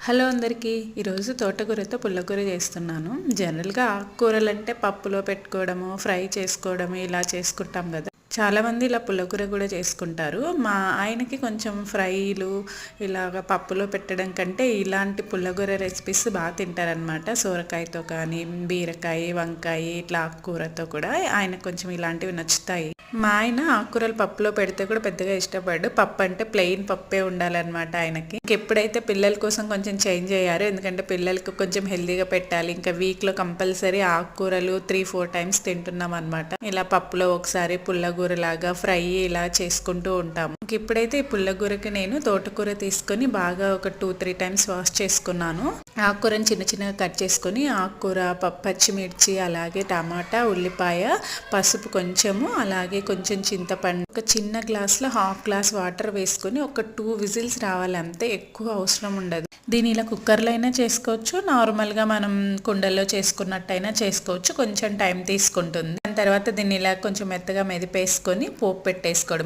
Hello అందరికీ ఈరోజు తోటకూరతో పుల్లకూర చేస్తున్నాను. జనరల్గా ఆకుకూరలంటే పప్పులో పెట్టుకోవడము, ఫ్రై చేసుకోవడము ఇలా చేసుకుంటాం కదా. చాలామంది ఇలా పుల్లకూర కూడా చేసుకుంటారు. మా ఆయనకి కొంచెం ఫ్రైలు ఇలాగ పప్పులో పెట్టడం కంటే ఇలాంటి పుల్లకూర రెసిపీస్ బాగా తింటారనమాట. సోరకాయతో కానీ, బీరకాయ, వంకాయ ఇట్లా ఆకుకూరతో కూడా ఆయనకు కొంచెం ఇలాంటివి నచ్చుతాయి. మా ఆయన ఆకుకూరలు పప్పులో పెడితే కూడా పెద్దగా ఇష్టపడ్డు. పప్పు అంటే ప్లెయిన్ పప్పే ఉండాలన్నమాట ఆయనకి. ఎప్పుడైతే పిల్లల కోసం కొంచెం చేంజ్ అయ్యారు, ఎందుకంటే పిల్లలకి కొంచెం హెల్దీగా పెట్టాలి. ఇంకా వీక్లో కంపల్సరీ ఆకుకూరలు 3-4 టైమ్స్ తింటున్నాం అనమాట. ఇలా పప్పులో ఒకసారి పుల్లగూరలాగా ఫ్రై ఇలా చేసుకుంటూ ఉంటాము. ఇప్పుడైతే ఈ పుల్లగూరకి నేను తోటకూర తీసుకొని బాగా ఒక 2-3 టైమ్స్ వాష్ చేసుకున్నాను. ఆకుకూరని చిన్న చిన్నగా కట్ చేసుకొని ఆకుకూర, పచ్చిమిర్చి, అలాగే టమాటా, ఉల్లిపాయ, పసుపు కొంచెము, అలాగే కొంచెం చింతపండు, ఒక చిన్న గ్లాస్లో 1/2 గ్లాస్ వాటర్ వేసుకొని ఒక 2 విజిల్స్ రావాలి అంతే, ఎక్కువ అవసరం ఉండదు. దీని ఇలా కుక్కర్లో అయినా చేసుకోవచ్చు, నార్మల్గా మనం కుండల్లో చేసుకున్నట్టయినా చేసుకోవచ్చు. కొంచెం టైం తీసుకుంటుంది. దాని తర్వాత దీన్ని ఇలా కొంచెం మెత్తగా మెదిపేసుకొని పోపు పెట్టేసుకోవడం.